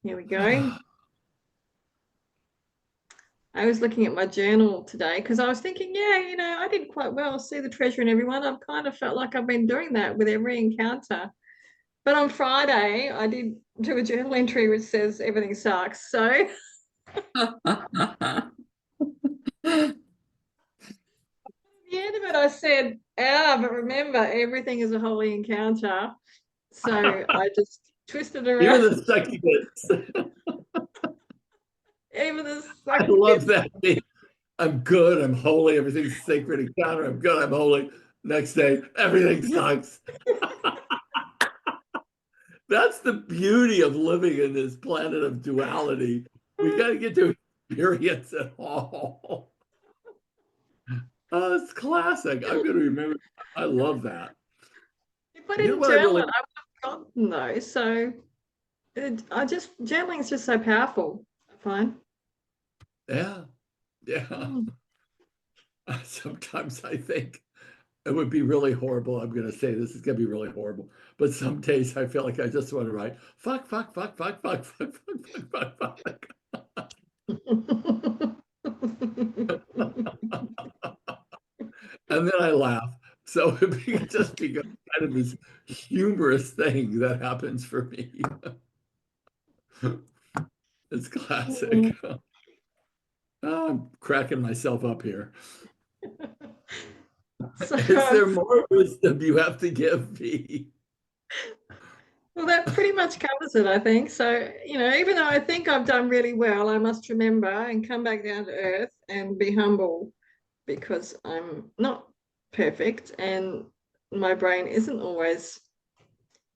Here we go. I was looking at my journal today because I was thinking, yeah, I did quite well. See the treasure in everyone. I've kind of felt like I've been doing that with every encounter. But on Friday, I did do a journal entry which says everything sucks. So at the end of it, I said, but remember, everything is a holy encounter. So I just twisted Even around, the sucky bits. even the I sucky love bits. that. I'm good. I'm holy. Everything's sacred encounter. I'm good. I'm holy. Next day, everything sucks. That's the beauty of living in this planet of duality. We got to get to experience it all. Oh, it's classic. I'm going to remember. I love that. If I You know didn't what I journal really, it, I would have forgotten though. So journaling is just so powerful, I find. yeah, yeah. Mm. Sometimes I think it would be really horrible. I'm going to say this is going to be really horrible. But some days I feel like I just want to write fuck, fuck, fuck, fuck, fuck, fuck, fuck, fuck, fuck, fuck. And then I laugh. So it just becomes kind of this humorous thing that happens for me. It's classic. Oh, I'm cracking myself up here. So, Is there more wisdom you have to give me? well, that pretty much covers it, I think. So, even though I think I've done really well, I must remember and come back down to earth and be humble because I'm not perfect and my brain isn't always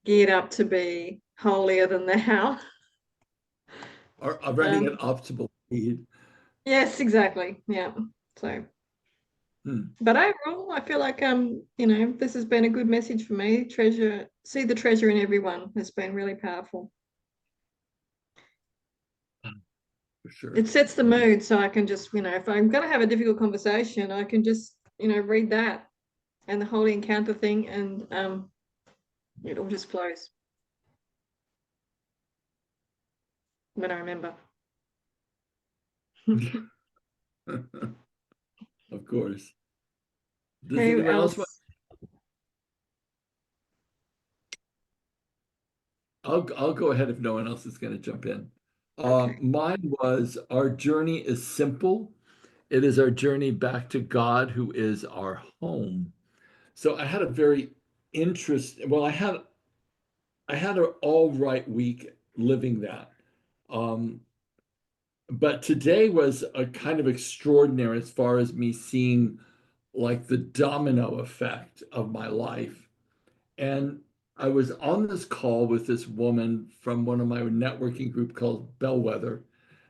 geared up to be holier than thou. Or running Um, at optimal speed? yes, exactly. Yeah. So, Hmm. but overall, I feel like this has been a good message for me. See the treasure in everyone has been really powerful. For sure. It sets the mood, so I can just, if I'm going to have a difficult conversation, I can just, read that and the holy encounter thing, and it all just flows when I remember. Of course. Does Who anyone else want? else? I'll go ahead if no one else is going to jump in. Okay. Mine was our journey is simple. It is our journey back to God, who is our home. So I had a very well, I had an all right week living that. Um, but today was a kind of extraordinary as far as me seeing like the domino effect of my life. And I was on this call with this woman from one of my networking group called Bellwether,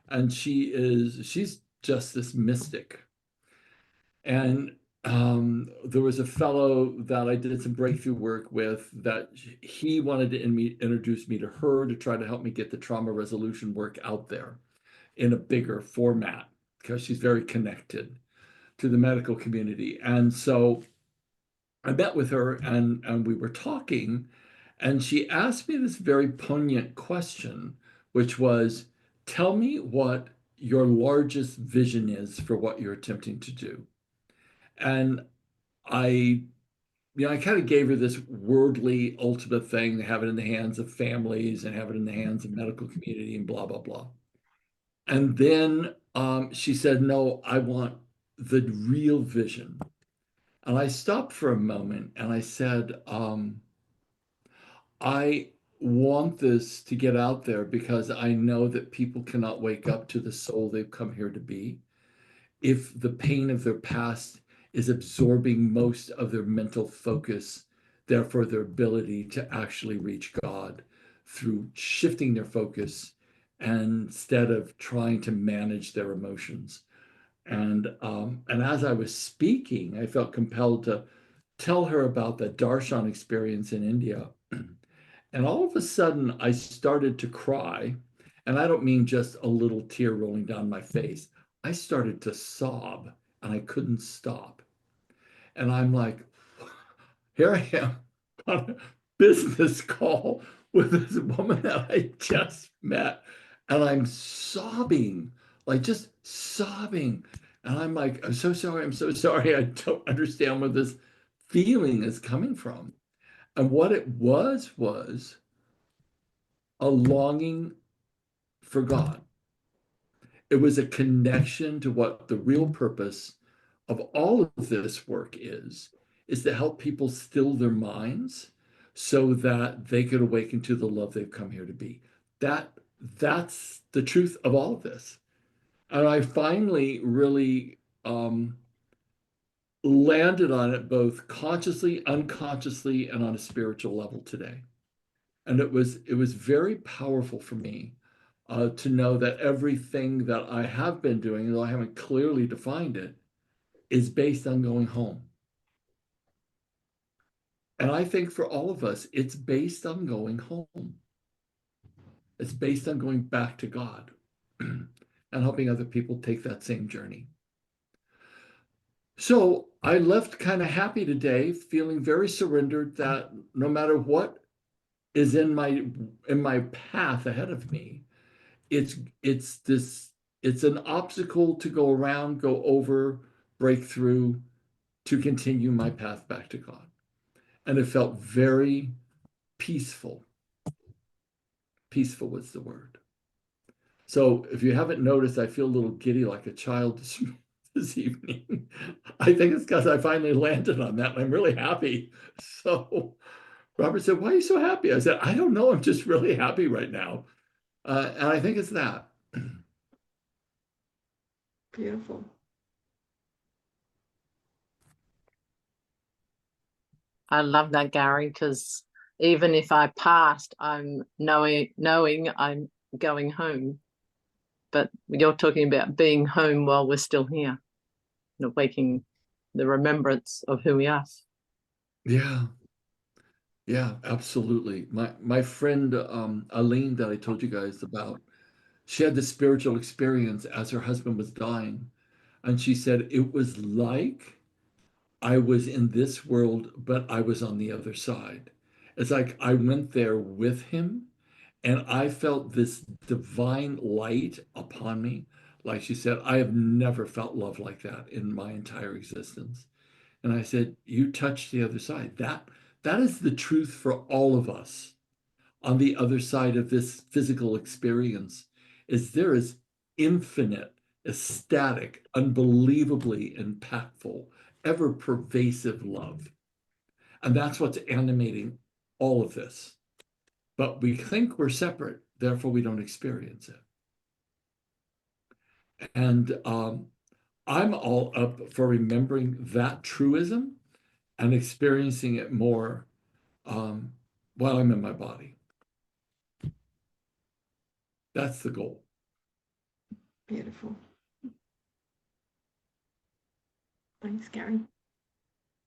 and she's just this mystic. And there was a fellow that I did some breakthrough work with that he wanted to introduce me to her to try to help me get the trauma resolution work out there in a bigger format because she's very connected to the medical community. And so I met with her and we were talking, and she asked me this very poignant question, which was, tell me what your largest vision is for what you're attempting to do. And I, I kind of gave her this worldly ultimate thing, to have it in the hands of families and have it in the hands of medical community and blah, blah, blah. And then she said, no, I want the real vision. And I stopped for a moment and I said, I want this to get out there because I know that people cannot wake up to the soul they've come here to be if the pain of their past is absorbing most of their mental focus, therefore, their ability to actually reach God through shifting their focus instead of trying to manage their emotions. And as I was speaking, I felt compelled to tell her about the darshan experience in India. And all of a sudden, I started to cry. And I don't mean just a little tear rolling down my face. I started to sob and I couldn't stop. And I'm like, here I am on a business call with this woman that I just met. And I'm sobbing, like just sobbing. And I'm like, I'm so sorry. I'm so sorry. I don't understand where this feeling is coming from. And what it was a longing for God. It was a connection to what the real purpose of all of this work is to help people still their minds so that they could awaken to the love they've come here to be. That that's the truth of all of this. And I finally really landed on it both consciously, unconsciously, and on a spiritual level today. And it was very powerful for me to know that everything that I have been doing, though I haven't clearly defined it, is based on going home. And I think for all of us, it's based on going home. It's based on going back to God and helping other people take that same journey. So I left kind of happy today, feeling very surrendered that no matter what is in my path ahead of me, it's an obstacle to go around, go over, break through, to continue my path back to God. And it felt very peaceful. Peaceful was the word. So if you haven't noticed, I feel a little giddy like a child this evening. I think it's because I finally landed on that and I'm really happy. So Robert said, "Why are you so happy?" I said, "I don't know. I'm just really happy right now." And I think it's that. Beautiful. I love that, Gary, because even if I passed, I'm knowing I'm going home. But you're talking about being home while we're still here, waking the remembrance of who we are. Yeah. Yeah, absolutely. My friend Aline that I told you guys about, she had this spiritual experience as her husband was dying. And she said it was like I was in this world, but I was on the other side. It's like I went there with him and I felt this divine light upon me. Like she said, I have never felt love like that in my entire existence. And I said, you touched the other side. That is the truth for all of us on the other side of this physical experience, is there is infinite, ecstatic, unbelievably impactful, ever pervasive love. And that's what's animating all of this. But we think we're separate, therefore we don't experience it. And I'm all up for remembering that truism and experiencing it more while I'm in my body. That's the goal. Beautiful. Thanks, Gary.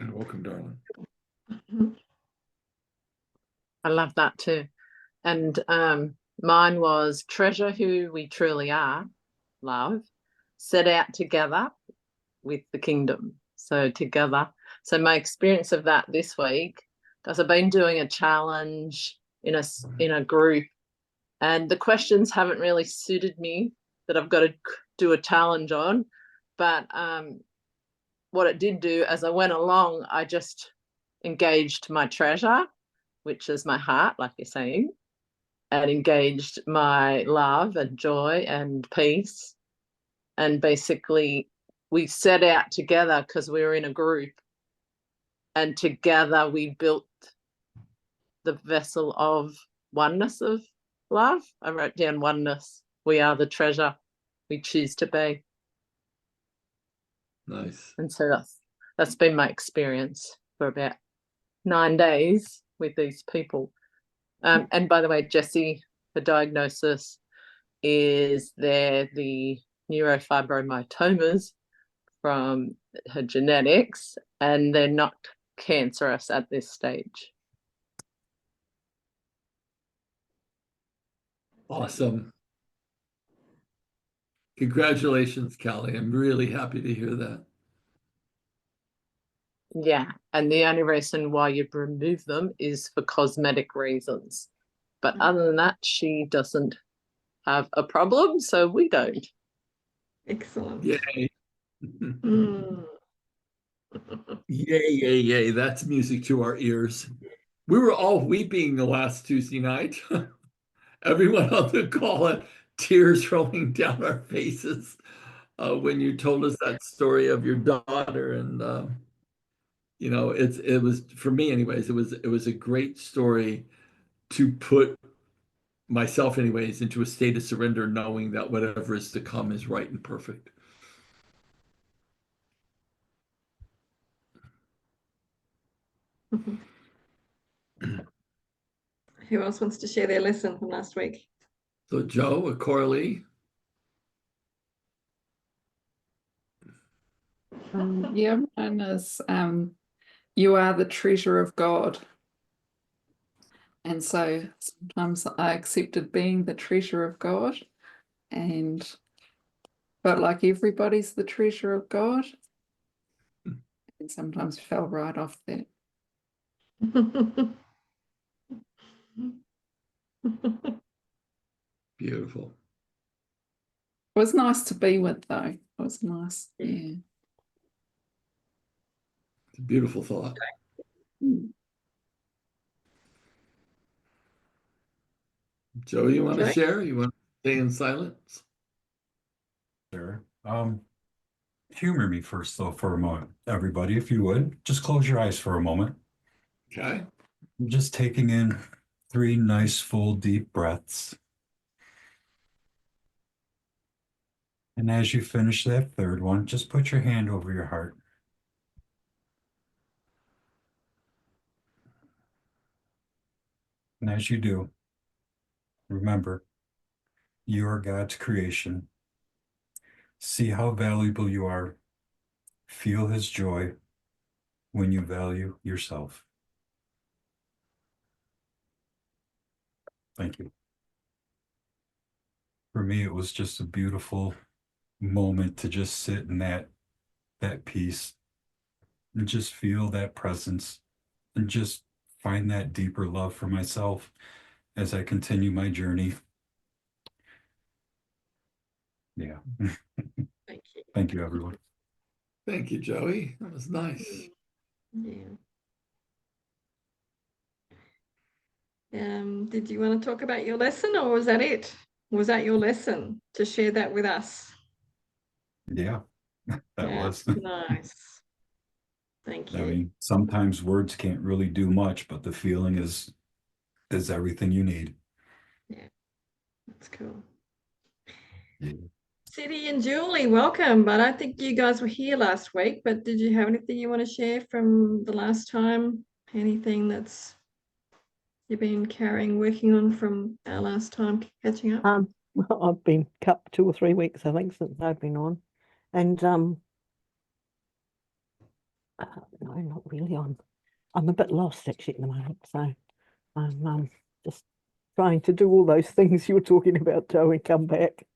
And welcome, darling. I love that too. And mine was treasure who we truly are, love, set out together with the kingdom. So together. So my experience of that this week, because I've been doing a challenge in a group, and the questions haven't really suited me that I've got to do a challenge on. But what it did do as I went along, I just engaged my treasure, which is my heart, like you're saying, and engaged my love and joy and peace. And basically, we set out together because we were in a group, and together we built the vessel of oneness of love. I wrote down oneness. We are the treasure we choose to be. Nice. And so that's been my experience for about 9 days with these people. And by the way, Jessie, the diagnosis is the neurofibromatomas from her genetics, and they're not cancerous at this stage. Awesome. Congratulations, Callie. I'm really happy to hear that. Yeah, and the only reason why you remove them is for cosmetic reasons. But other than that, she doesn't have a problem, so we don't. Excellent. Yay. Mm. Yay, yay, yay. That's music to our ears. We were all weeping the last Tuesday night. Everyone on the call had tears rolling down our faces when you told us that story of your daughter. And you know, it was, for me anyways, it was a great story to put myself anyways into a state of surrender, knowing that whatever is to come is right and perfect. Who else wants to share their lesson from last week? So Joe, a Coralie. Yeah, mine is you are the treasure of God. And so sometimes I accepted being the treasure of God and felt like everybody's the treasure of God. And sometimes fell right off that. Beautiful. It was nice to be with, though. It was nice. Yeah. It's a beautiful thought. Joe, you want to Okay. share? You want to stay in silence? Sure. Humor me first, though, for a moment, everybody, if you would. Just close your eyes for a moment. Okay. Just taking in 3 nice, full, deep breaths. And as you finish that third one, just put your hand over your heart. And as you do, remember, you are God's creation. See how valuable you are. Feel his joy when you value yourself. Thank you. For me, it was just a beautiful moment to just sit in that peace and just feel that presence and just find that deeper love for myself as I continue my journey. Yeah. Thank you. Thank you, everyone. Thank you, Joey. That was nice. Yeah. Did you want to talk about your lesson, or was that it? Was that your lesson to share that with us? Yeah, that Yeah, was. nice. Thank I you. mean, sometimes words can't really do much, but the feeling is everything you need. That's cool. Yeah. City and Julie, welcome. But I think you guys were here last week, but did you have anything you want to share from the last time? Anything that's you've been carrying, working on from our last time catching up? Well, I've been cut 2 or 3 weeks, I think, since I've been on, and no, not really on. I'm a bit lost actually at the moment, so I'm just trying to do all those things you were talking about, Joe, and come back.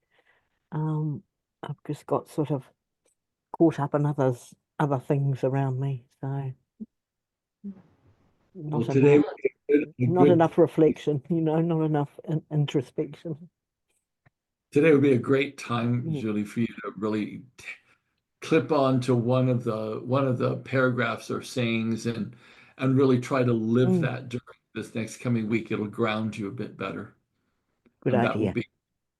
I've just got sort of caught up in other things around me, so Well, not today enough, was a not good- enough reflection, not enough introspection. today would be a great time, Mm. Julie, for you to really clip on to one of the paragraphs or sayings and really try to live Mm. that during this next coming week. It'll ground you a bit better. Good And idea.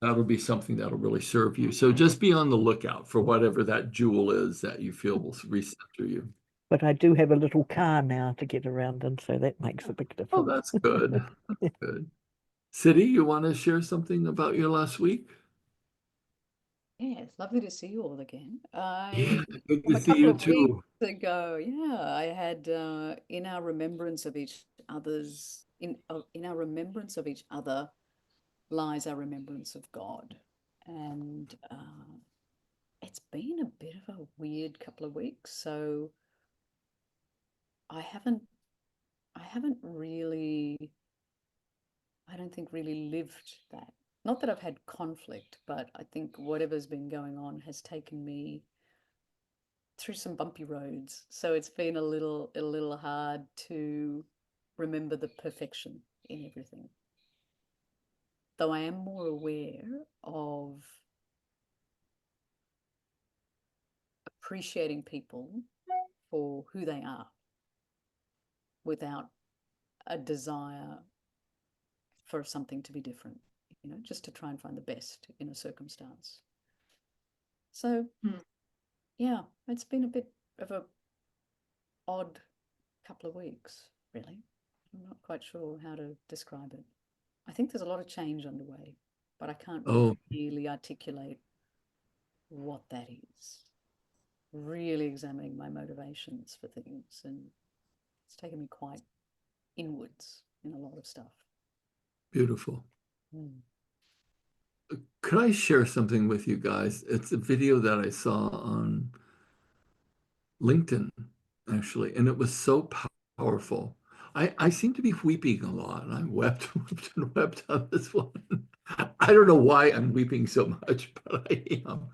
that'll be something that'll really serve you. So just be on the lookout for whatever that jewel is that you feel will recenter you. But I do have a little car now to get around in, so that makes a big difference. Oh, that's good. That's good. City, you want to share something about your last week? Yeah, it's lovely to see you all again. Yeah, good From to a see couple you of too. weeks ago, yeah, I had in our remembrance of each other's in our remembrance of each other lies our remembrance of God, and it's been a bit of a weird couple of weeks. So I haven't really, I don't think really lived that. Not that I've had conflict, but I think whatever's been going on has taken me through some bumpy roads. So it's been a little hard to remember the perfection in everything. though I am more aware of appreciating people for who they are without a desire for something to be different, just to try and find the best in a circumstance. So, yeah, it's been a bit of a odd couple of weeks, really. I'm not quite sure how to describe it. I think there's a lot of change underway, but I can't really articulate what that is. Really examining my motivations for things, and it's taken me quite inwards in a lot of stuff. Beautiful. Could I share something with you guys? It's a video that I saw on LinkedIn, actually, and it was so powerful. I seem to be weeping a lot, and I wept, wept, and wept on this one. I don't know why I'm weeping so much, but I am.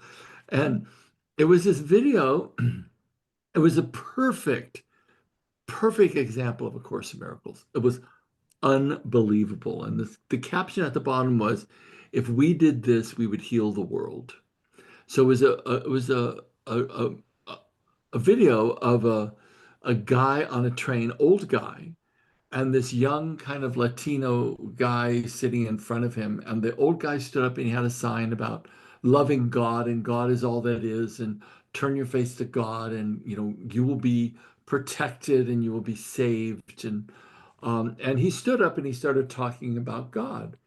And it was this video. It was a perfect example of A Course in Miracles. It was unbelievable. And the caption at the bottom was, "If we did this, we would heal the world." So it was a video of a guy on a train, old guy, and this young kind of Latino guy sitting in front of him. And the old guy stood up and he had a sign about loving God, and God is all that is, and turn your face to God, and you will be protected and you will be saved. And he stood up and he started talking about God.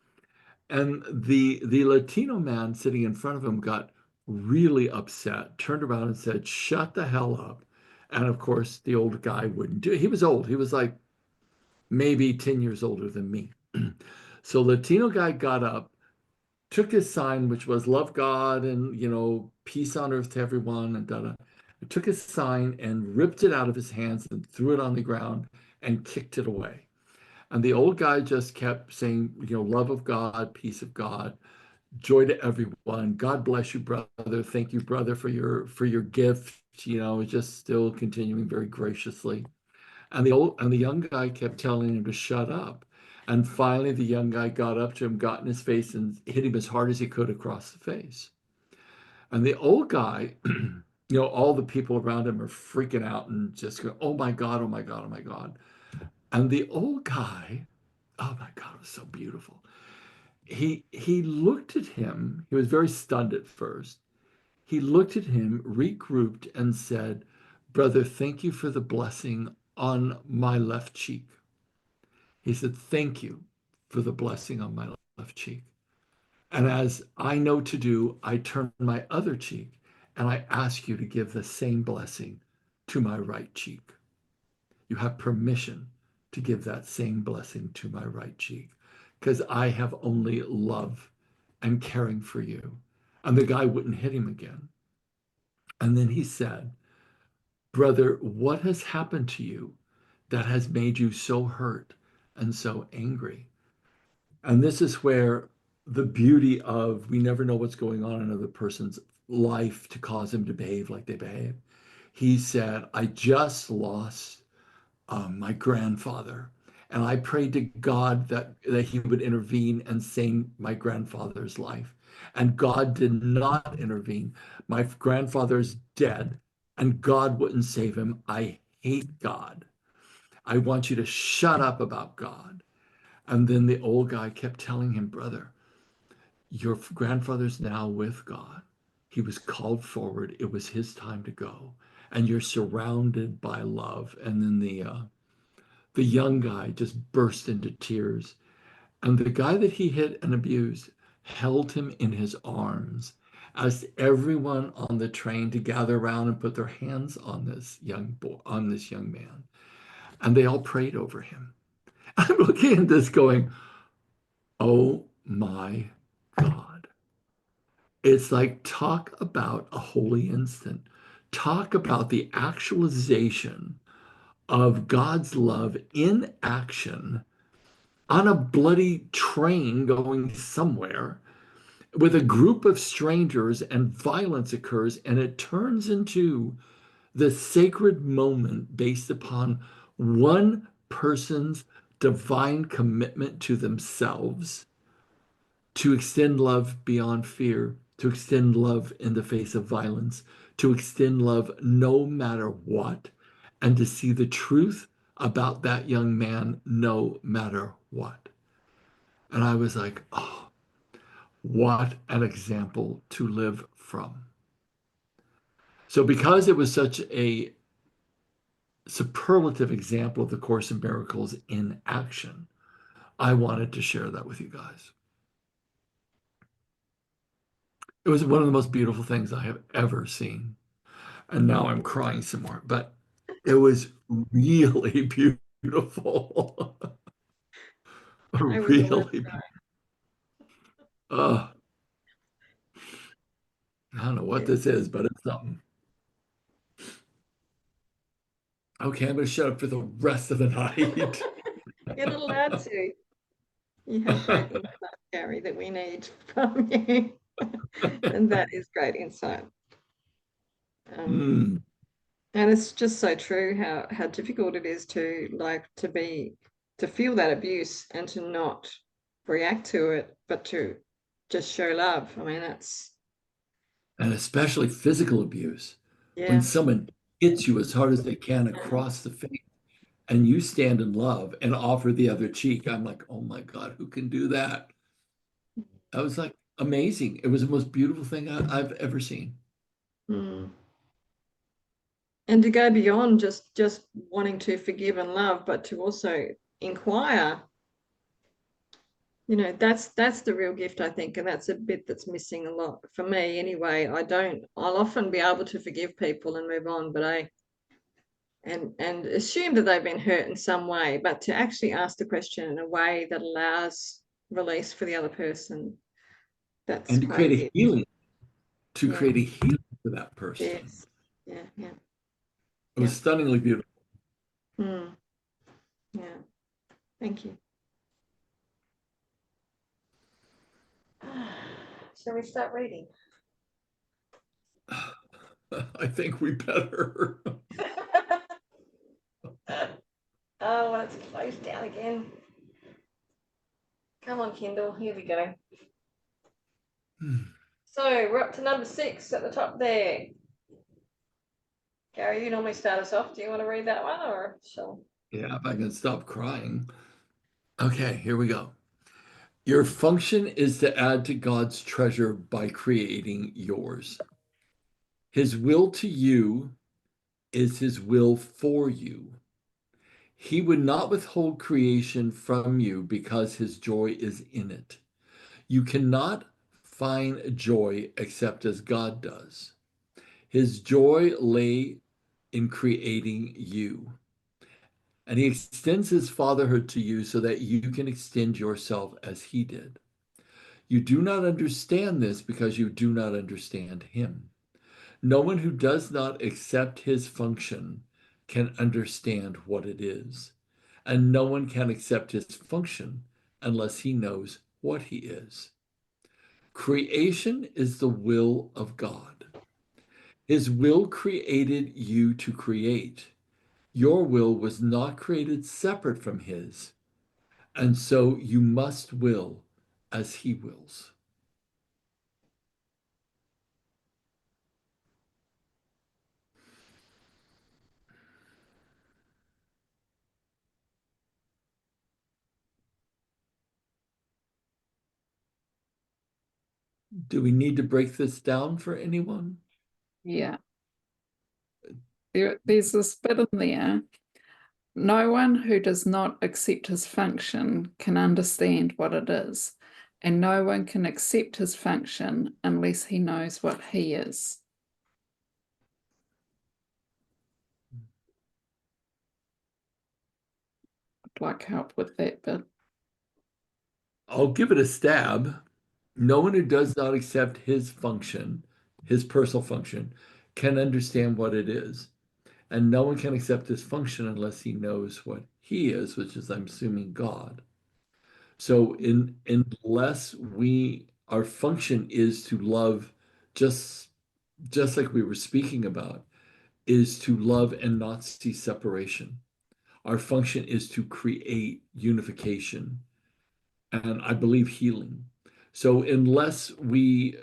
And the Latino man sitting in front of him got really upset, turned around and said, "Shut the hell up." And of course, the old guy wouldn't do it. He was old. He was like maybe 10 years older than me. So Latino guy got up, took his sign, which was love God and, peace on earth to everyone, and da-da. Took his sign and ripped it out of his hands and threw it on the ground and kicked it away. And the old guy just kept saying, love of God, peace of God, joy to everyone. God bless you, brother. Thank you, brother, for your gift. Just still continuing very graciously. And the young guy kept telling him to shut up. And finally, the young guy got up to him, got in his face, and hit him as hard as he could across the face. And the old guy, all the people around him are freaking out and just going, "Oh my God, oh my God, oh my God." And the old guy, oh my God, it was so beautiful. He looked at him. He was very stunned at first. He looked at him, regrouped, and said, "Brother, thank you for the blessing on my left cheek." He said, "Thank you for the blessing on my left cheek. And as I know to do, I turn my other cheek and I ask you to give the same blessing to my right cheek. You have permission to give that same blessing to my right cheek, because I have only love and caring for you." And the guy wouldn't hit him again. And then he said, "Brother, what has happened to you that has made you so hurt and so angry?" And this is where the beauty of, we never know what's going on in another person's life to cause them to behave like they behave. He said, "I just lost my grandfather, and I prayed to God that he would intervene and save my grandfather's life. And God did not intervene. My grandfather is dead, and God wouldn't save him. I hate God. I want you to shut up about God." And then the old guy kept telling him, "Brother, your grandfather's now with God. He was called forward. It was his time to go. And you're surrounded by love." And then the young guy just burst into tears. And the guy that he hit and abused held him in his arms, asked everyone on the train to gather around and put their hands on this young boy, on this young man. And they all prayed over him. I'm looking at this going, oh my God. It's like, talk about a holy instant. Talk about the actualization of God's love in action on a bloody train going somewhere with a group of strangers, and violence occurs, and it turns into the sacred moment based upon one person's divine commitment to themselves to extend love beyond fear, to extend love in the face of violence, to extend love no matter what, and to see the truth about that young man no matter what. And I was like, oh, what an example to live from. So because it was such a superlative example of the Course in Miracles in action, I wanted to share that with you guys. It was one of the most beautiful things I have ever seen. And now I'm crying some more, but it was really beautiful. I was Really almost beautiful. I don't know what this is, but it's something. Okay, I'm going to shut up for the rest of the night. You're not allowed to. You have great insight, Gary, that we need from you. And that is great insight. Mm. And it's just so true how difficult it is to feel that abuse and to not react to it, but to just show love. I mean, that's And especially physical abuse. When yeah. someone hits you as hard as they can across the face and you stand in love and offer the other cheek, I'm like, oh my God, who can do that? That was like amazing. It was the most beautiful thing I've ever seen. Mm. And to go beyond just wanting to forgive and love, but to also inquire, that's the real gift, I think. And that's a bit that's missing a lot for me anyway. I'll often be able to forgive people and move on, but and assume that they've been hurt in some way, but to actually ask the question in a way that allows release for the other person, that's And to quite a create a gift. healing, to Yeah. create a healing for that person. Yes. Yeah. It was Yeah. stunningly beautiful. Yeah. Thank you. Shall we start reading? I think we better. Oh, well, it's closed down again. Come on, Kindle. Here we go. So we're up to number 6 at the top there. Gary, you normally start us off. Do you want to read that one, or shall? Yeah, if I can stop crying. Okay, here we go. Your function is to add to God's treasure by creating yours. His will to you is his will for you. He would not withhold creation from you because his joy is in it. You cannot find joy except as God does. His joy lay in creating you. And he extends his fatherhood to you so that you can extend yourself as he did. You do not understand this because you do not understand him. No one who does not accept his function can understand what it is. And no one can accept his function unless he knows what he is. Creation is the will of God. His will created you to create. Your will was not created separate from his, and so you must will as he wills. Do we need to break this down for anyone? Yeah. There's this bit in there. No one who does not accept his function can understand what it is, and no one can accept his function unless he knows what he is. I'd like help with that bit. I'll give it a stab. No one who does not accept his function, his personal function, can understand what it is. And no one can accept his function unless he knows what he is, which is, I'm assuming, God. So unless our function is to love, just like we were speaking about, is to love and not see separation. Our function is to create unification and, I believe, healing. So unless we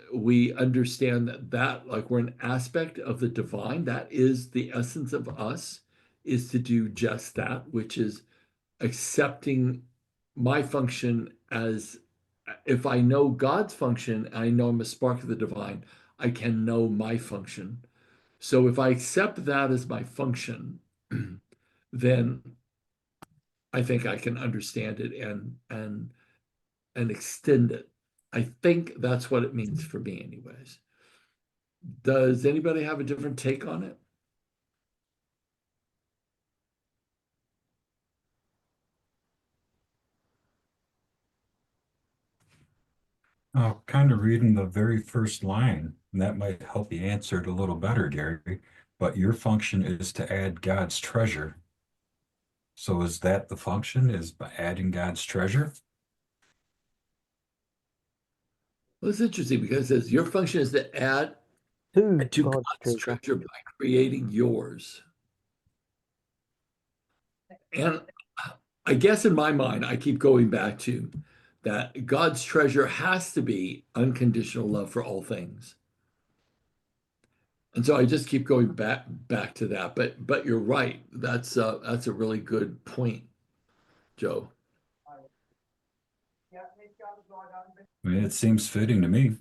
understand that like we're an aspect of the divine, that is the essence of us, is to do just that, which is accepting my function as, if I know God's function, I know I'm a spark of the divine, I can know my function. So if I accept that as my function, then I think I can understand it and extend it. I think that's what it means for me, anyways. Does anybody have a different take on it? Oh, kind of reading the very first line, and that might help you answer it a little better, Gary. But your function is to add God's treasure. So is that the function, is by adding God's treasure? Well, it's interesting because it says your function is to add To to God's God's treasure. treasure by creating yours. And I guess in my mind, I keep going back to that God's treasure has to be unconditional love for all things. And so I just keep going back to that. But you're right. That's a really good point, Joe. I mean, it seems fitting to me.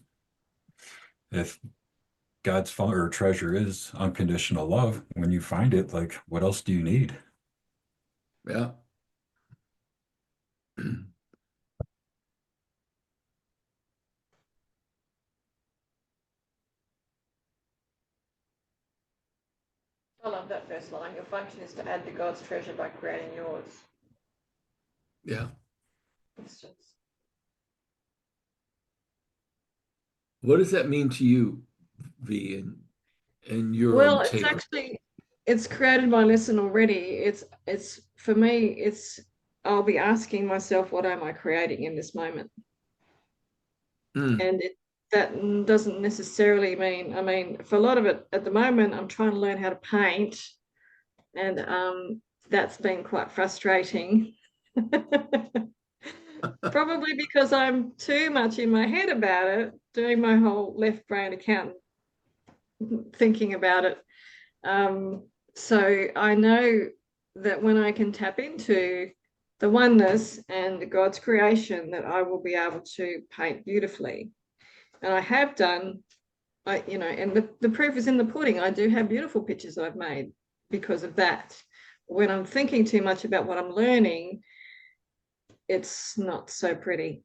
If God's or treasure is unconditional love, when you find it, like, what else do you need? Yeah. I love that first line. Your function is to add to God's treasure by creating yours. Yeah. It's just... What does that mean to you, V, and your Well, own it's take? actually, it's created my lesson already. It's for me, I'll be asking myself, what am I creating in this moment? And that doesn't necessarily mean, I mean, for a lot of it at the moment, I'm trying to learn how to paint, and that's been quite frustrating. Probably because I'm too much in my head about it, doing my whole left brain accountant thinking about it. So I know that when I can tap into the oneness and God's creation, that I will be able to paint beautifully. And I have done, and the proof is in the pudding. I do have beautiful pictures I've made because of that. When I'm thinking too much about what I'm learning, it's not so pretty.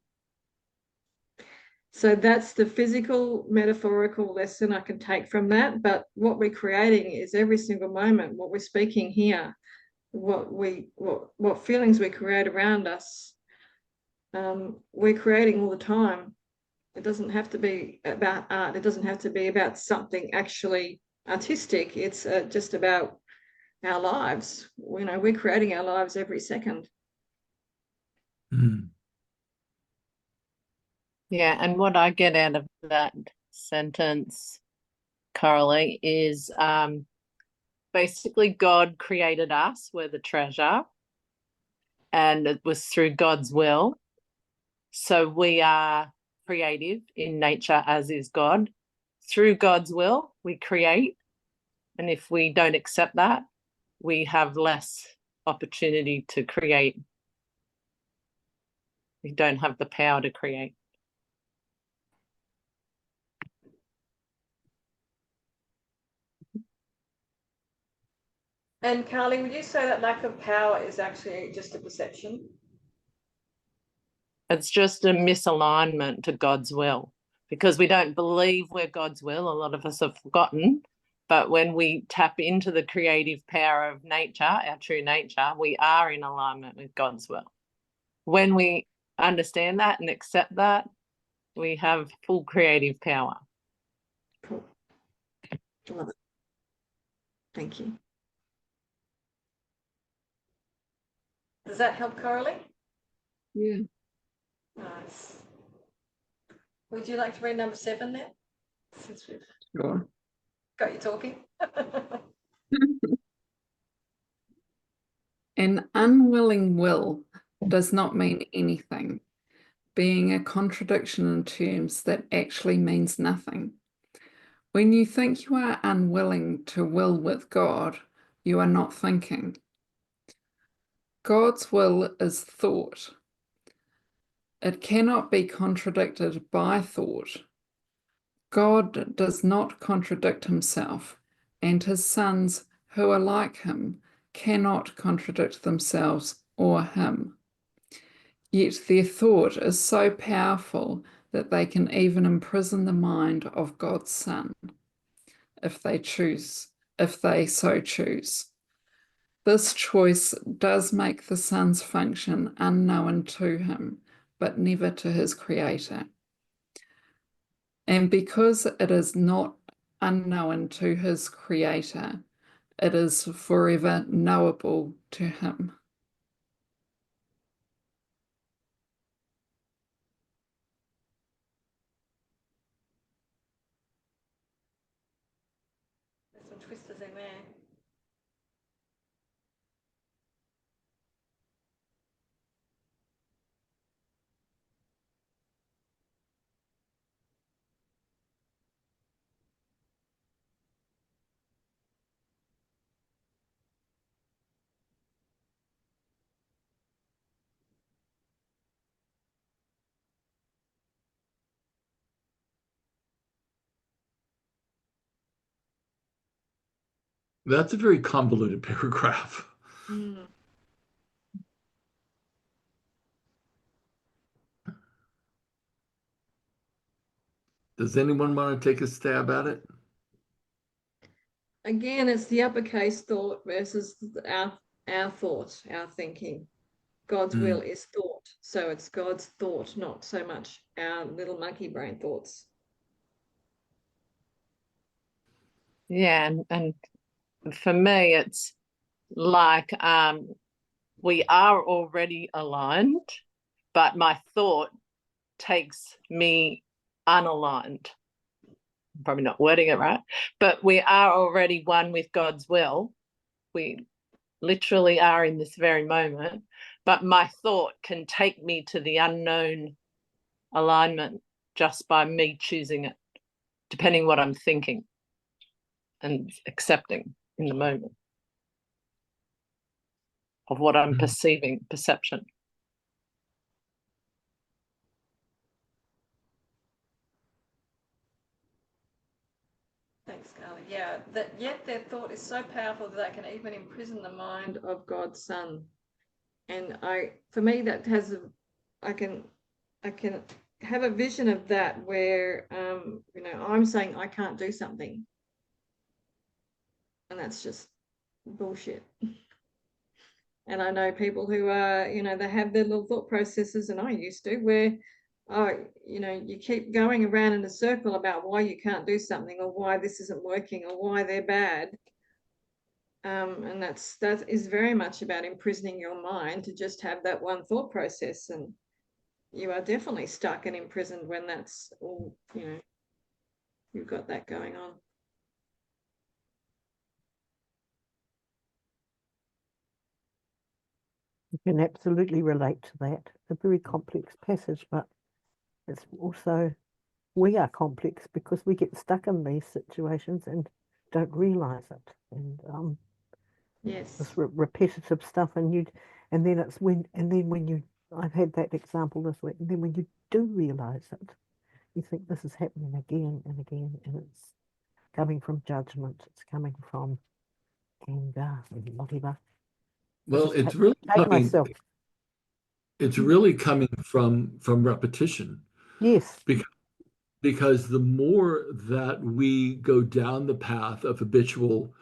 So that's the physical, metaphorical lesson I can take from that. But what we're creating is every single moment, what we're speaking here, what feelings we create around us, we're creating all the time. It doesn't have to be about art. It doesn't have to be about something actually artistic. It's just about our lives. We're creating our lives every second. Yeah, and what I get out of that sentence, Coralie, is basically God created us, we're the treasure, and it was through God's will. So we are creative in nature, as is God. Through God's will, we create. And if we don't accept that, we have less opportunity to create. We don't have the power to create. And Carly, would you say that lack of power is actually just a perception? It's just a misalignment to God's will, because we don't believe we're God's will. A lot of us have forgotten. But when we tap into the creative power of nature, our true nature, we are in alignment with God's will. When we understand that and accept that, we have full creative power. Cool. Love it. Thank you. Does that help, Coralie? Yeah. Nice. Would you like to read number 7 then? Since we've Sure. got you talking. An unwilling will does not mean anything, being a contradiction in terms that actually means nothing. When you think you are unwilling to will with God, you are not thinking. God's will is thought. It cannot be contradicted by thought. God does not contradict himself, and his sons who are like him cannot contradict themselves or him. Yet their thought is so powerful that they can even imprison the mind of God's Son, if they so choose. This choice does make the Son's function unknown to him, but never to his Creator. And because it is not unknown to his Creator, it is forever knowable to him. There's some twisters in there. That's a very convoluted paragraph. Mm. Does anyone want to take a stab at it? Again, it's the uppercase thought versus our thought, our thinking. God's will is thought. So it's God's thought, not so much our little monkey brain thoughts. Yeah, and for me, it's like we are already aligned, but my thought takes me unaligned. I'm probably not wording it right, but we are already one with God's will. We literally are in this very moment, but my thought can take me to the unknown alignment just by me choosing it, depending what I'm thinking and accepting in the moment of what I'm perceiving, perception. Thanks, Scarlett. Yeah, that yet their thought is so powerful that they can even imprison the mind of God's Son. And for me, that has I can have a vision of that where I'm saying I can't do something, and that's just bullshit. And I know people who are, they have their little thought processes, and I used to, where you keep going around in a circle about why you can't do something, or why this isn't working, or why they're bad. And that is very much about imprisoning your mind to just have that one thought process, and you are definitely stuck and imprisoned when that's all, you've got that going on. You can absolutely relate to that. It's a very complex passage, but it's also, we are complex because we get stuck in these situations and don't realize it. And Yes. this repetitive stuff, and then when you, I've had that example this week, and then when you do realize it, you think this is happening again and again, and it's coming from judgment, it's coming from anger and whatever. Well, Just it's really coming from repetition. Yes. Because the more that we go down the path of habitual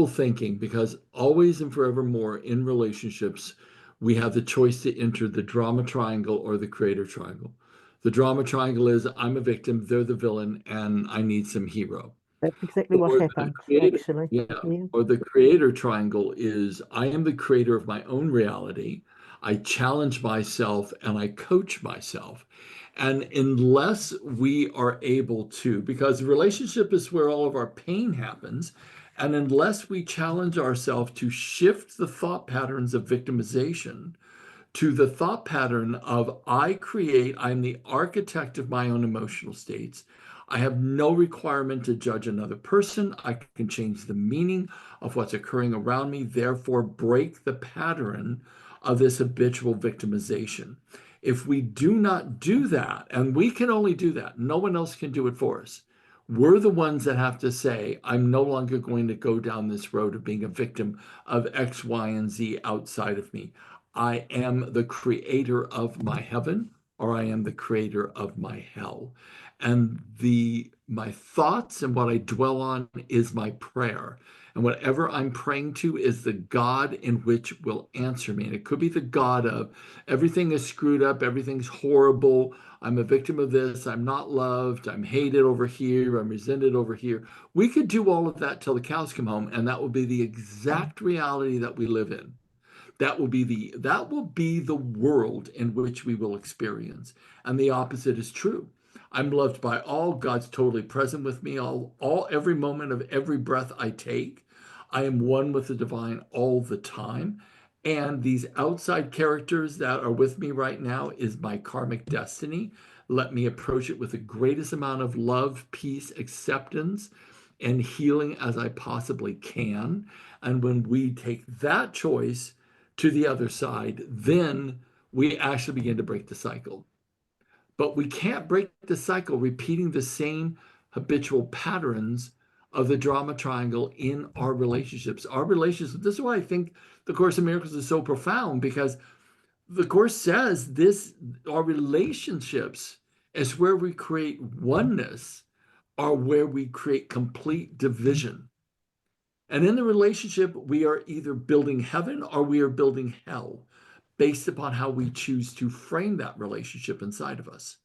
thinking, because always and forevermore in relationships, we have the choice to enter the drama triangle or the creator triangle. The drama triangle is I'm a victim, they're the villain, and I need some hero. That's exactly what happened, actually. Yeah. Or the creator triangle is I am the creator of my own reality. I challenge myself and I coach myself. And unless we are able to, because relationship is where all of our pain happens, and unless we challenge ourselves to shift the thought patterns of victimization to the thought pattern of I'm the architect of my own emotional states. I have no requirement to judge another person. I can change the meaning of what's occurring around me, therefore break the pattern of this habitual victimization. If we do not do that, and we can only do that, no one else can do it for us. We're the ones that have to say, I'm no longer going to go down this road of being a victim of X, Y, and Z outside of me. I am the creator of my heaven, or I am the creator of my hell. And my thoughts and what I dwell on is my prayer. And whatever I'm praying to is the God in which will answer me. And it could be the God of everything is screwed up, everything's horrible. I'm a victim of this. I'm not loved. I'm hated over here. I'm resented over here. We could do all of that till the cows come home, and that will be the exact reality that we live in. That will be the world in which we will experience. And the opposite is true. I'm loved by all. God's totally present with me every moment of every breath I take. I am one with the divine all the time. And these outside characters that are with me right now is my karmic destiny. Let me approach it with the greatest amount of love, peace, acceptance, and healing as I possibly can. And when we take that choice to the other side, then we actually begin to break the cycle. But we can't break the cycle repeating the same habitual patterns of the drama triangle in our relationships. This is why I think the Course in Miracles is so profound, because the Course says our relationships is where we create oneness, or where we create complete division. And in the relationship, we are either building heaven or we are building hell, based upon how we choose to frame that relationship inside of us.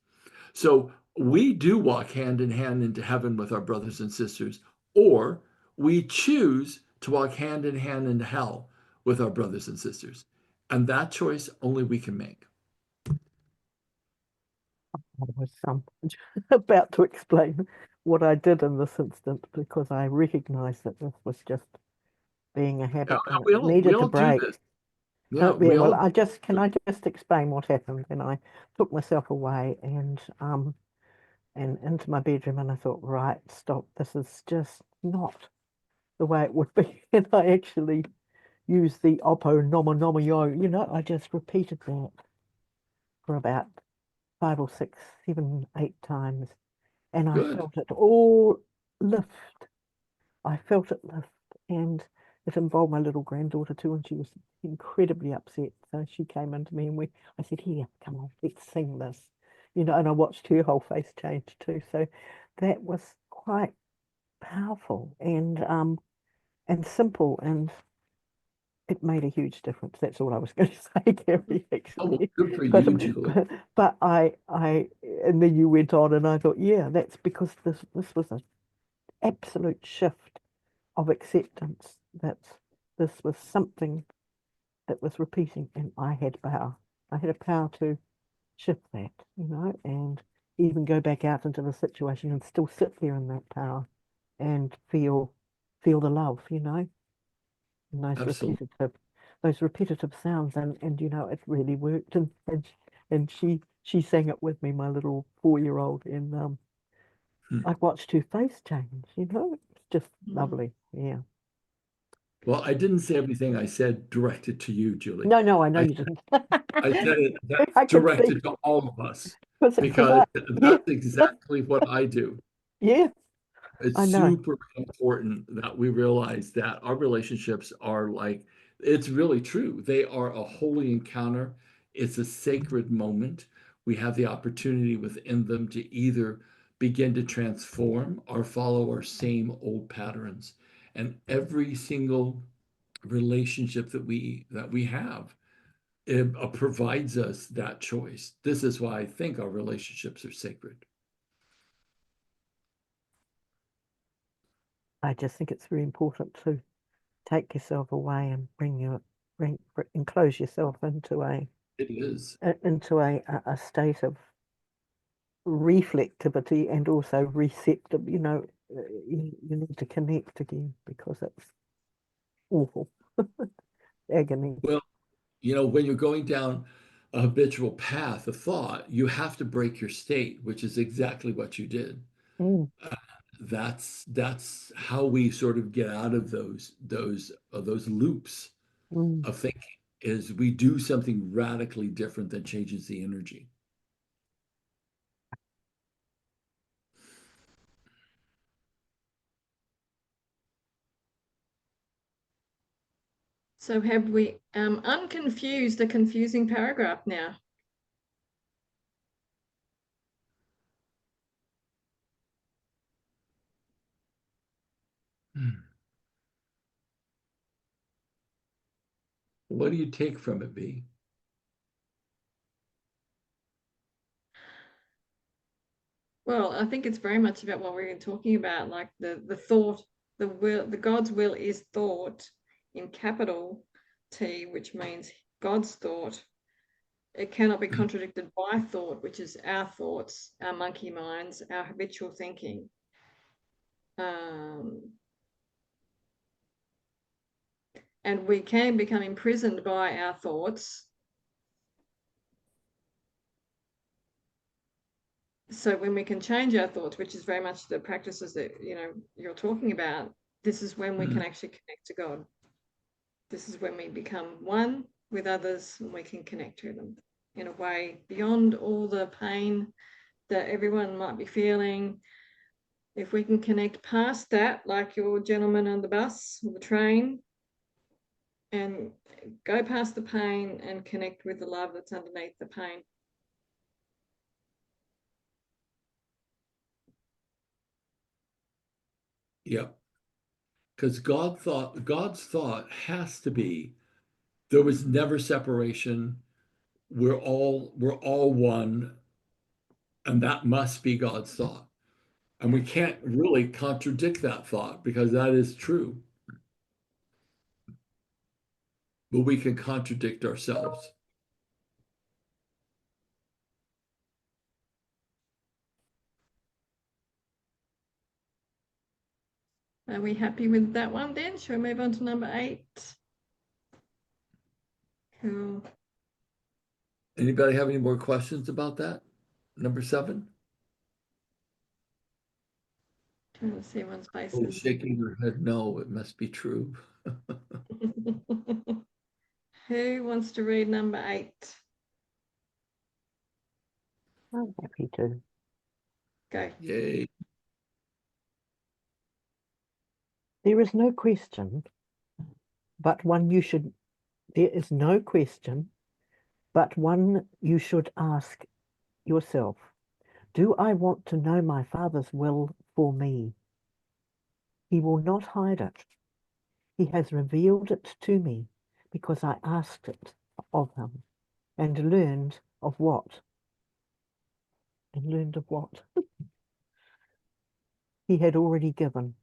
So we do walk hand in hand into heaven with our brothers and sisters, or we choose to walk hand in hand into hell with our brothers and sisters. And that choice only we can make. I was about to explain what I did in this instance, because I recognized that this was just being a habit and we it all needed to do break. this. Yeah, Well, can I just explain what happened? And I took myself away and into my bedroom, and I thought, right, stop, this is just not the way it would be. And I actually used the Oppo Nomo Nomo Yo, I just repeated that for about 5 or 6, 7, 8 times. And I Good. felt it all lift. I felt it lift. And it involved my little granddaughter too, and she was incredibly upset. So she came into me and I said, here, come on, let's sing this. And I watched her whole face change too. So that was quite powerful and simple, and it made a huge difference. That's all I was going to say, Gary, actually. Good for But, you, Julie. but and then you went on, and I thought, yeah, that's because this was an absolute shift of acceptance, that this was something that was repeating, and I had power. I had a power to shift that, and even go back out into the situation and still sit there in that power and feel the love, and Absolutely. those repetitive sounds, and it really worked, and she sang it with me, my little 4-year-old, and I watched her face change, it's just lovely. Yeah. Well, I didn't say everything I said directed to you, Julie. No, I know you didn't. I said it I can see. directed to all of us, Because because yeah, that's exactly what I do. yeah, It's I know. super important that we realize that our relationships are it's really true. They are a holy encounter. It's a sacred moment. We have the opportunity within them to either begin to transform or follow our same old patterns. And every single relationship that we have, it provides us that choice. This is why I think our relationships are sacred. I just think it's very important to take yourself away and enclose yourself into It is. a state of reflectivity and also receptive. You need to connect again, because it's awful. Agony. Well, when you're going down a habitual path, a thought, you have to break your state, which is exactly what you did. Mm, That's how we sort of get out of those loops mm. of thinking, is we do something radically different that changes the energy. So have we unconfused the confusing paragraph now? What do you take from it, B? Well, I think it's very much about what we've been talking about, like the thought, the will, the God's will is thought in capital T, which means God's thought. It cannot be contradicted by thought, which is our thoughts, our monkey minds, our habitual thinking. And we can become imprisoned by our thoughts. So when we can change our thoughts, which is very much the practices that you're talking about, this is when we can actually connect to God. This is when we become one with others and we can connect to them in a way beyond all the pain that everyone might be feeling. If we can connect past that, like your gentleman on the bus or the train, and go past the pain and connect with the love that's underneath the pain. Yep. Because God's thought has to be, there was never separation. We're all one, and that must be God's thought. And we can't really contradict that thought because that is true. But we can contradict ourselves. Are we happy with that one then? Shall we move on to number 8? Cool. Anybody have any more questions about that? Number 7? Trying to see everyone's Oh, faces. shaking your head, no, it must be true. Who wants to read number 8? I'm happy to. Go. Yay. There is no question, but one you should, there is no question, but one you should ask yourself. Do I want to know my Father's will for me? He will not hide it. He has revealed it to me because I asked it of him and learned of what? And learned of what? He had already given.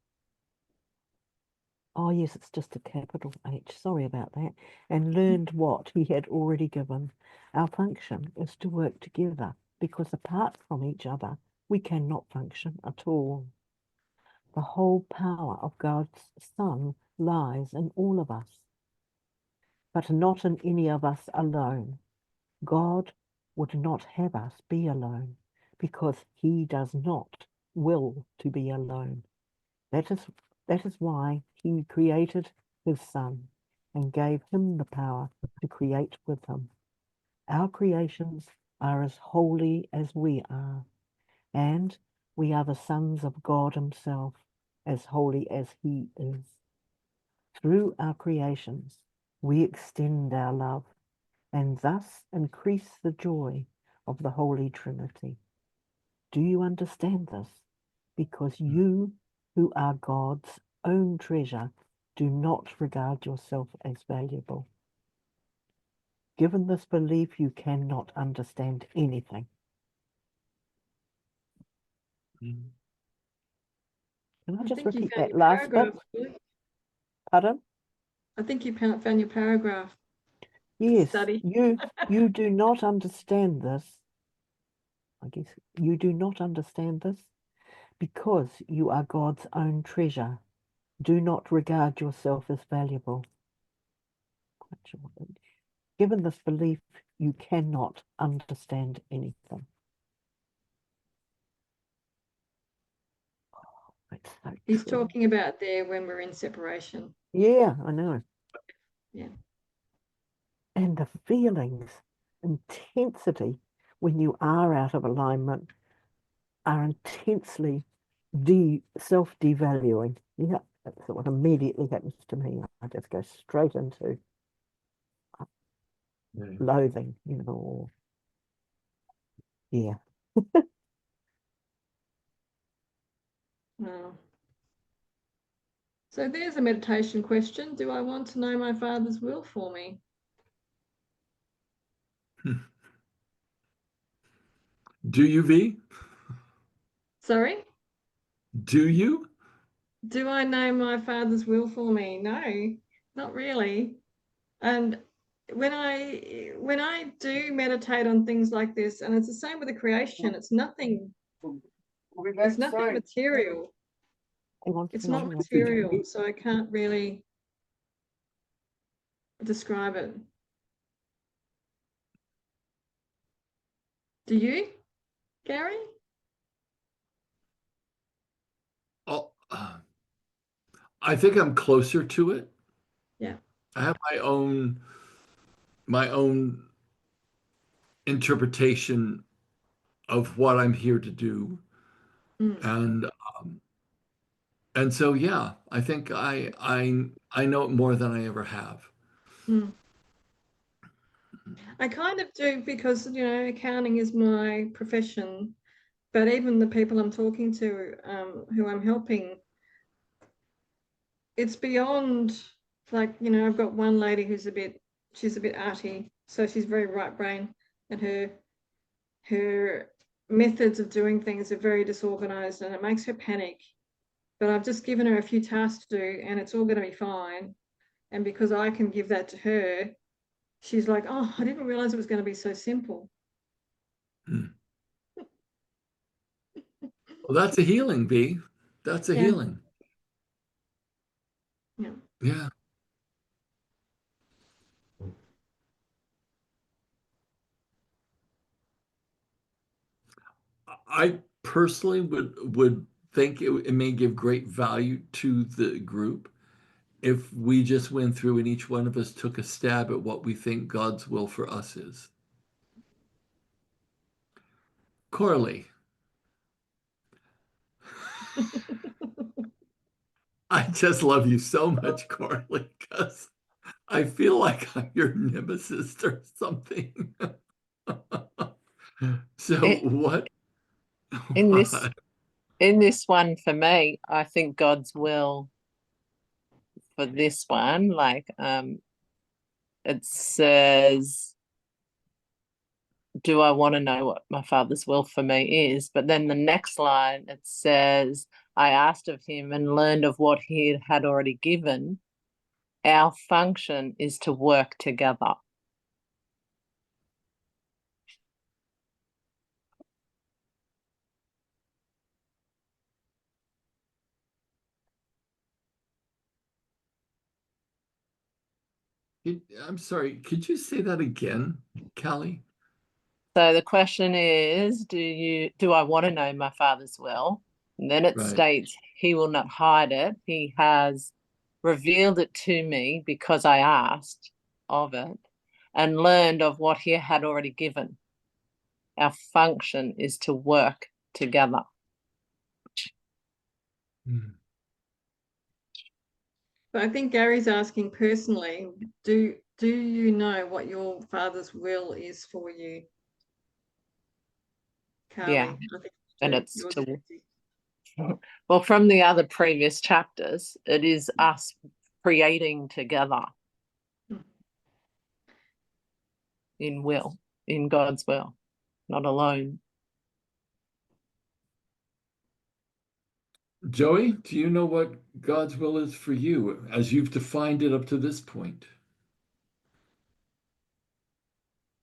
Oh, yes, it's just a capital H. Sorry about that. And learned what he had already given. Our function is to work together because apart from each other, we cannot function at all. The whole power of God's Son lies in all of us, but not in any of us alone. God would not have us be alone because he does not will to be alone. That is why he created his Son and gave him the power to create with him. Our creations are as holy as we are, and we are the sons of God himself, as holy as he is. Through our creations, we extend our love and thus increase the joy of the Holy Trinity. Do you understand this? Because you, who are God's own treasure, do not regard yourself as valuable. Given this belief, you cannot understand anything. Can I just think you repeat found that your last bit? paragraph, Julie. Pardon? I think you found your paragraph. Yes, Study. you do not understand this. I guess you do not understand this because you are God's own treasure. Do not regard yourself as valuable. Given this belief, you cannot understand anything. It's so He's true. talking about there when we're in separation. Yeah, I know. Yeah. And the feelings, intensity, when you are out of alignment, are intensely self-devaluing. Yeah, that's what immediately happens to me. I just go straight into loathing, you know, or yeah. Wow. So there's a meditation question. Do I want to know my Father's will for me? Do you, V? Sorry? Do you? Do I know my Father's will for me? No, not really. And when I do meditate on things like this, and it's the same with the creation, it's nothing material. He wants It's to know not what material, so I can't really describe it. Do you, Gary? Oh, I think I'm closer to it. Yeah. I have my own interpretation of what I'm here to do. Mm. And so yeah, I think I know it more than I ever have. Mm. I kind of do because, you know, accounting is my profession, but even the people I'm talking to, who I'm helping, it's beyond, like, you know, I've got one lady who's she's a bit arty, so she's very right brain, and her methods of doing things are very disorganized, and it makes her panic. But I've just given her a few tasks to do, and it's all going to be fine. And because I can give that to her, she's like, oh, I didn't realize it was going to be so simple. Well, that's a healing, V. That's a Yeah. healing. Yeah. Yeah. I personally would think it may give great value to the group if we just went through and each one of us took a stab at what we think God's will for us is. Coralie, I just love you so much, Coralie, because I feel like I'm your nemesis or something. So what? In this what? in this one for me, I think God's will for this one, like it says, do I want to know what my Father's will for me is? But then the next line it says, I asked of him and learned of what he had already given. Our function is to work together. I'm sorry, could you say that again, Callie? So the question is, do I want to know my Father's will? And then it Right. states, he will not hide it. He has revealed it to me because I asked of it and learned of what he had already given. Our function is to work together. But I think Gary's asking personally, do you know what your Father's will is for you? Carly, Yeah. I think And you do. it's Yours to, is empty. well, from the other previous chapters, it is us creating together in God's will, not alone. Joey, do you know what God's will is for you as you've defined it up to this point?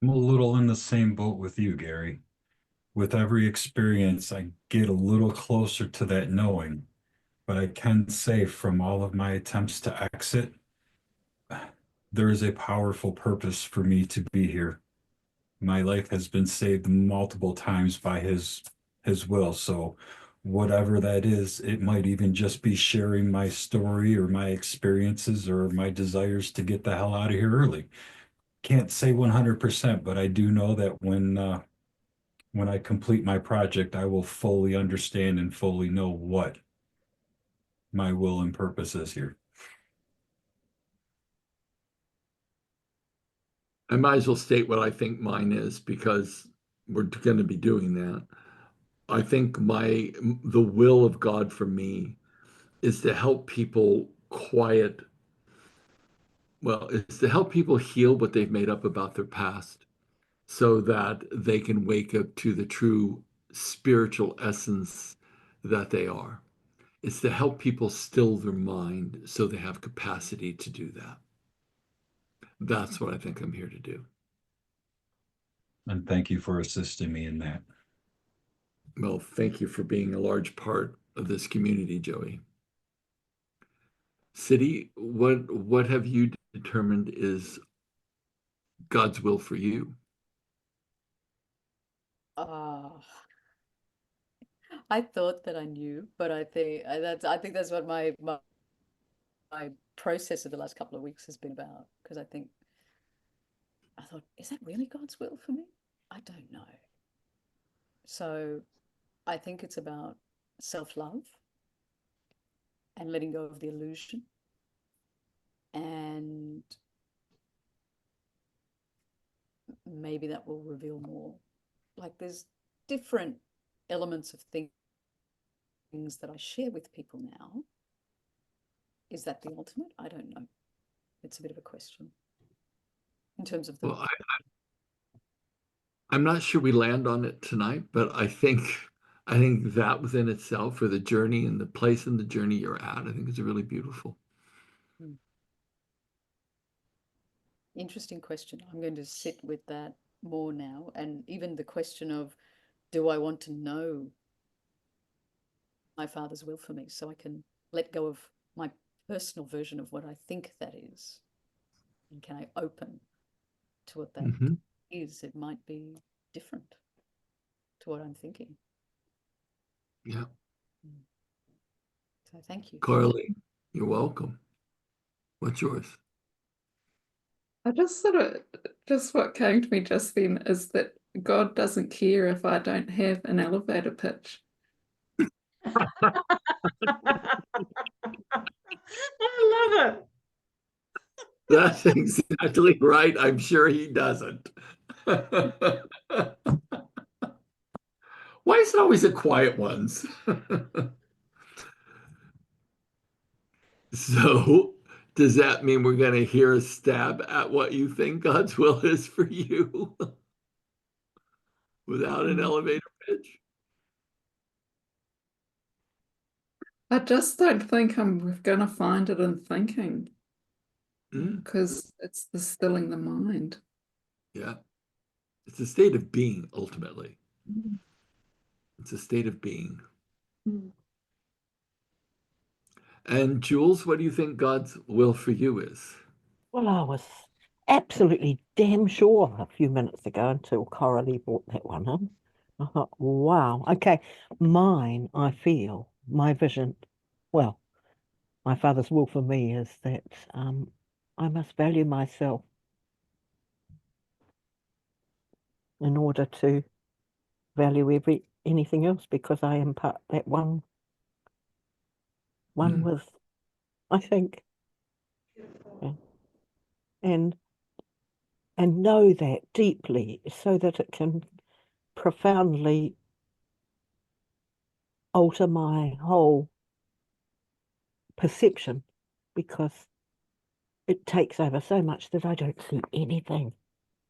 I'm a little in the same boat with you, Gary. With every experience, I get a little closer to that knowing, but I can say from all of my attempts to exit, there is a powerful purpose for me to be here. my life has been saved multiple times by his will. So whatever that is, it might even just be sharing my story or my experiences or my desires to get the hell out of here early. Can't say 100%, but I do know that when I complete my project, I will fully understand and fully know what my will and purpose is here. I might as well state what I think mine is because we're going to be doing that. I think the will of God for me is to help people is to help people heal what they've made up about their past so that they can wake up to the true spiritual essence that they are. It's to help people still their mind so they have capacity to do that. That's what I think I'm here to do. And thank you for assisting me in that. Well, thank you for being a large part of this community, Joey. City, what have you determined is God's will for you? I thought that I knew, but I think that's what my process of the last couple of weeks has been about. Because I thought, is that really God's will for me? I don't know. So I think it's about self-love and letting go of the illusion, and maybe that will reveal more. Like there's different elements of things that I share with people now. Is that the ultimate? I don't know. It's a bit of a question in terms of the. Well, I'm not sure we land on it tonight, but I think that within itself, for the journey and the place in the journey you're at, I think is really beautiful. Interesting question. I'm going to sit with that more now, and even the question of, do I want to know my Father's will for me so I can let go of my personal version of what I think that is, and can I open to what that is? It might be different to what I'm thinking. Yeah. So thank you. Carly, you're welcome. What's yours? I just what came to me just then is that God doesn't care if I don't have an elevator pitch. I love it. That's exactly right. I'm sure he doesn't. Why is it always the quiet ones? So, does that mean we're going to hear a stab at what you think God's will is for you without an elevator pitch? I just don't think I'm going to find it in thinking, Mm, because it's the stilling the mind. yeah. It's a state of being, ultimately. It's a state of being. And Jules, what do you think God's will for you is? Well, I was absolutely damn sure a few minutes ago until Coralie brought that one in. I thought, wow, okay, mine, I feel, my vision, well, my Father's will for me is that I must value myself in order to value anything else, because I am part that one with, I think, yeah. and know that deeply so that it can profoundly alter my whole perception, because it takes over so much that I don't see anything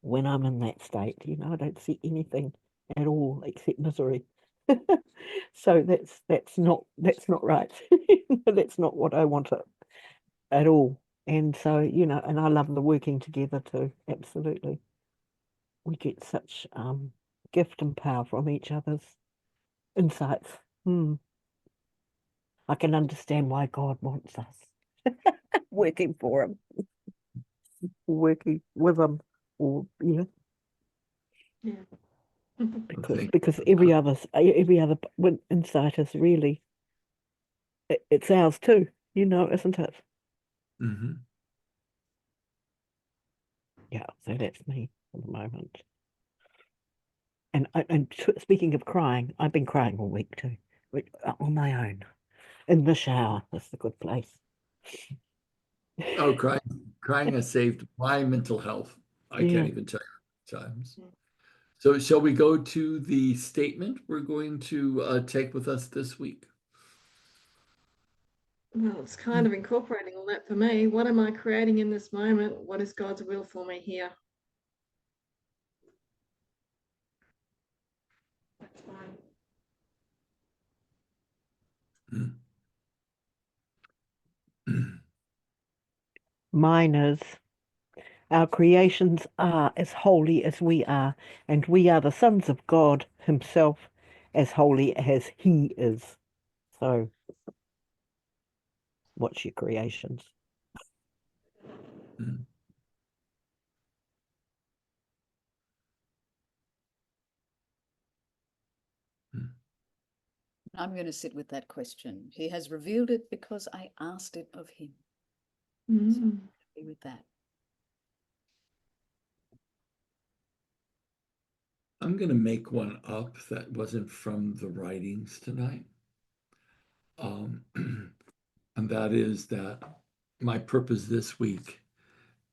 when I'm in that state. I don't see anything at all except misery. So that's not right. That's not what I want at all. And so, and I love the working together too. Absolutely. We get such gift and power from each other's insights. I can understand why God wants us working for him, working with him, or Yeah. Thank- because every other insight is really it's ours too, isn't it? Mhm. Yeah, so that's me at the moment. And speaking of crying, I've been crying all week too, on my own, in the shower. That's the good place. Oh, crying has saved my mental health. I Yeah. can't even tell you how many times. So shall we go to the statement we're going to take with us this week? Well, it's kind of incorporating all that for me. What am I creating in this moment? What is God's will for me here? That's fine. Mine is, our creations are as holy as we are, and we are the sons of God Himself, as holy as He is. So, what's your creations? Mm. Mm. I'm going to sit with that question. He has revealed it because I asked it of him. So Mm. be with that. I'm going to make one up that wasn't from the writings tonight. And that is that my purpose this week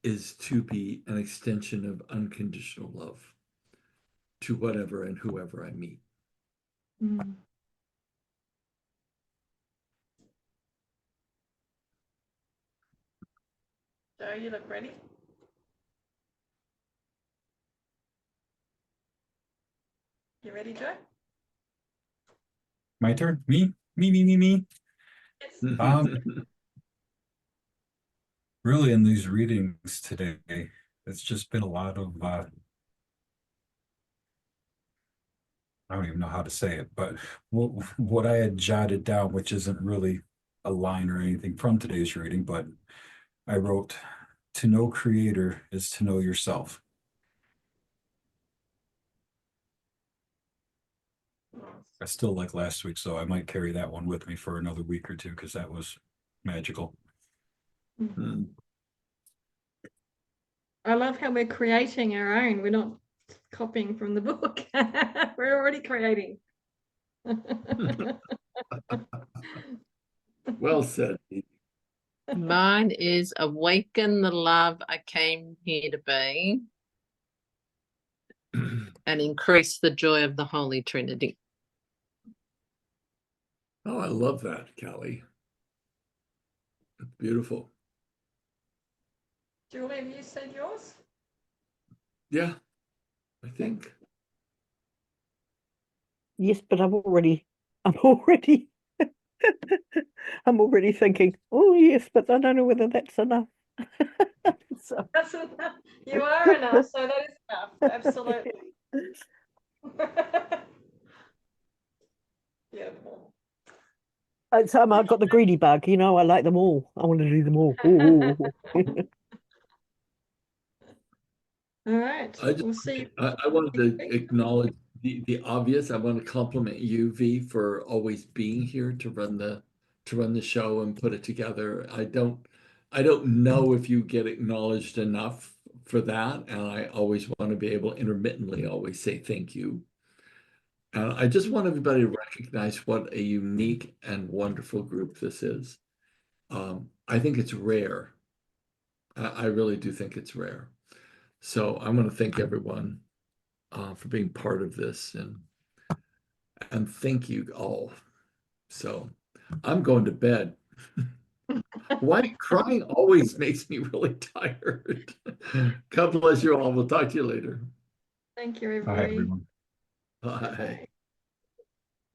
is to be an extension of unconditional love to whatever and whoever I meet. Mm. Joe, you look ready? You ready, Joe? My turn? Me? Me. Yes. Really, in these readings today, it's just been a lot of I don't even know how to say it, but what I had jotted down, which isn't really a line or anything from today's reading, but I wrote, to know Creator is to know yourself. I still like last week, so I might carry that one with me for another week or two because that was magical. Mm. I love how we're creating our own. We're not copying from the book. We're already creating. Well said. Mine is awaken the love I came here to be and increase the joy of the Holy Trinity. Oh, I love that, Callie. It's beautiful. Julie, have you said yours? Yeah, I think. Yes, but I'm already I'm already thinking, oh yes, but I don't know whether that's enough. So That's enough. You are enough, so that is enough. Absolutely. Beautiful. I've got the greedy bug, I like them all. I want to do them all. Ooh. All right. I just We'll see. I wanted to acknowledge the obvious. I want to compliment you, V, for always being here to run the show and put it together. I don't know if you get acknowledged enough for that, and I always want to be able to intermittently always say thank you. And I just want everybody to recognize what a unique and wonderful group this is. I think it's rare. I really do think it's rare. So I'm going to thank everyone for being part of this and thank you all. So I'm going to bed. Why crying always makes me really tired. God bless you all. We'll talk to you later. Thank you, Bye, everybody. everyone. Bye.